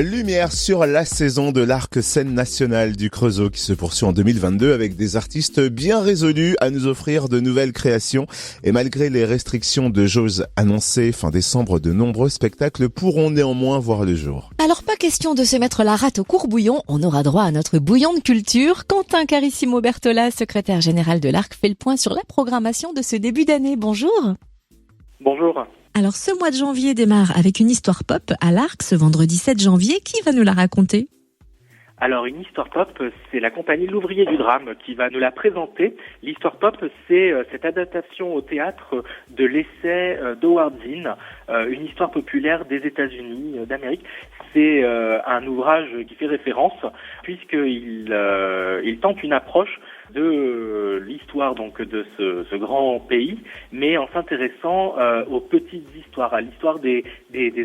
Lumière sur la saison de l'Arc Scène Nationale du Creusot qui se poursuit en 2022 avec des artistes bien résolus à nous offrir de nouvelles créations. Et malgré les restrictions de jauge annoncées fin décembre, de nombreux spectacles pourront néanmoins voir le jour. Alors pas question de se mettre la rate au courbouillon, on aura droit à notre bouillon de culture. Quentin Carissimo Bertola, secrétaire général de l'Arc, fait le point sur la programmation de ce début d'année. Bonjour. Bonjour. Alors ce mois de janvier démarre avec une histoire pop à l'Arc ce vendredi 7 janvier. Qui va nous la raconter ? Alors une histoire pop, c'est la compagnie L'Ouvrier du Drame qui va nous la présenter. L'histoire pop, c'est cette adaptation au théâtre de l'essai d'Howard Zinn, une histoire populaire des États-Unis d'Amérique. C'est un ouvrage qui fait référence puisqu'il tente une approche de l'histoire donc de ce grand pays, mais en s'intéressant aux petites histoires, à l'histoire des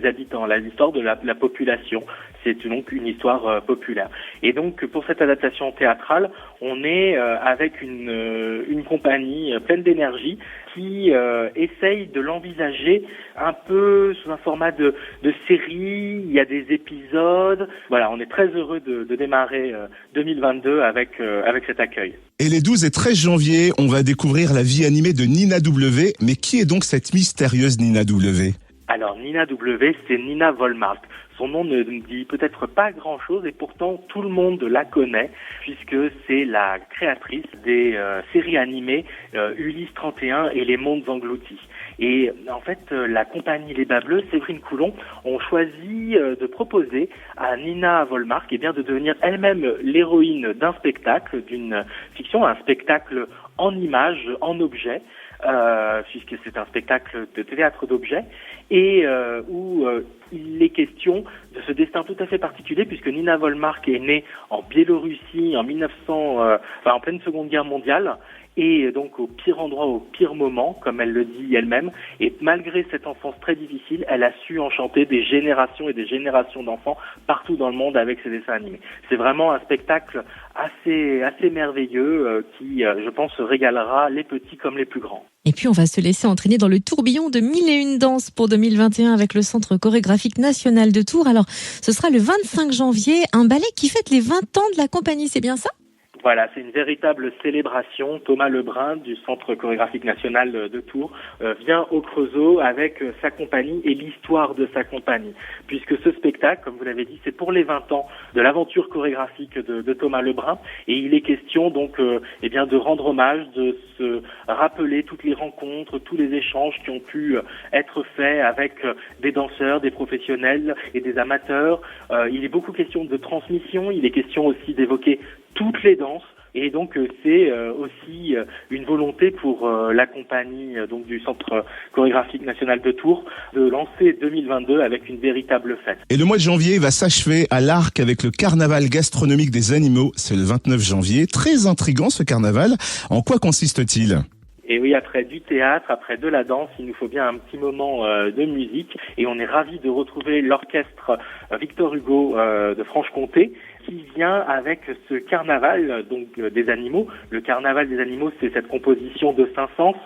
habitants, à l'histoire de la population. C'est donc une histoire populaire. Et donc pour cette adaptation théâtrale, on est avec une compagnie pleine d'énergie qui essaye de l'envisager un peu sous un format de série. Il y a des épisodes. Voilà, on est très heureux de démarrer 2022 avec cet accueil. Et les 12 et 13 janvier, on va découvrir la vie animée de Nina W. Mais qui est donc cette mystérieuse Nina W ? Alors Nina W, c'est Nina Volmark. Son nom ne dit peut-être pas grand-chose et pourtant tout le monde la connaît puisque c'est la créatrice des séries animées Ulysse 31 et Les Mondes Engloutis. Et en fait, la compagnie Les Bas Bleus, Séverine Coulon, ont choisi de proposer à Nina Volmark de devenir elle-même l'héroïne d'un spectacle, d'une fiction, un spectacle en images, en objets, puisque c'est un spectacle de théâtre d'objets, et où il est question de ce destin tout à fait particulier, puisque Nina Volmark est née en Biélorussie en pleine Seconde Guerre mondiale, et donc au pire endroit, au pire moment, comme elle le dit elle-même. Et malgré cette enfance très difficile, elle a su enchanter des générations et des générations d'enfants partout dans le monde avec ses dessins animés. C'est vraiment un spectacle assez merveilleux qui, je pense, régalera les petits comme les plus grands. Et puis on va se laisser entraîner dans le tourbillon de 1001 danses pour 2021 avec le Centre chorégraphique national de Tours. Alors ce sera le 25 janvier, un ballet qui fête les 20 ans de la compagnie, c'est bien ça ? Voilà, c'est une véritable célébration. Thomas Lebrun du Centre chorégraphique national de Tours vient au Creusot avec sa compagnie et l'histoire de sa compagnie. Puisque ce spectacle, comme vous l'avez dit, c'est pour les 20 ans de l'aventure chorégraphique de Thomas Lebrun. Et il est question donc de rendre hommage, de se rappeler toutes les rencontres, tous les échanges qui ont pu être faits avec des danseurs, des professionnels et des amateurs. Il est beaucoup question de transmission, il est question aussi d'évoquer toutes les danses, et donc c'est aussi une volonté pour la compagnie donc du Centre chorégraphique national de Tours de lancer 2022 avec une véritable fête. Et le mois de janvier va s'achever à l'Arc avec le carnaval gastronomique des animaux. C'est le 29 janvier. Très intriguant ce carnaval. En quoi consiste-t-il ? Et oui, après du théâtre, après de la danse, il nous faut bien un petit moment de musique. Et on est ravis de retrouver l'orchestre Victor Hugo de Franche-Comté qui vient avec ce carnaval donc des animaux. Le carnaval des animaux, c'est cette composition de 5 sens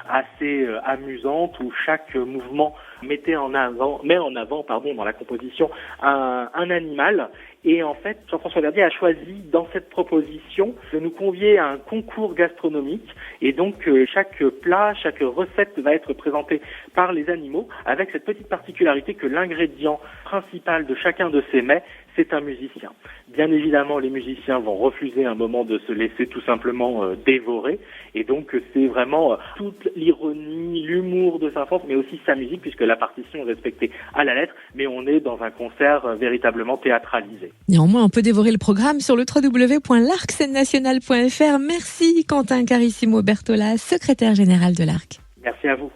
assez amusante où chaque mouvement met en avant dans la composition un animal. Et en fait, Jean-François Verdier a choisi dans cette proposition de nous convier à un concours gastronomique. Et donc chaque plat, chaque recette va être présentée par les animaux avec cette petite particularité que l'ingrédient principal de chacun de ces mets, c'est un musicien. Bien évidemment, les musiciens vont refuser un moment de se laisser tout simplement dévorer. Et donc c'est vraiment toute l'ironie, l'humour de Saint-Fons, mais aussi sa musique, puisque la partition est respectée à la lettre, mais on est dans un concert véritablement théâtralisé. Néanmoins, on peut dévorer le programme sur le www.larcscenenationale.fr. Merci Quentin Carissimo Bertola, secrétaire général de l'Arc. Merci à vous.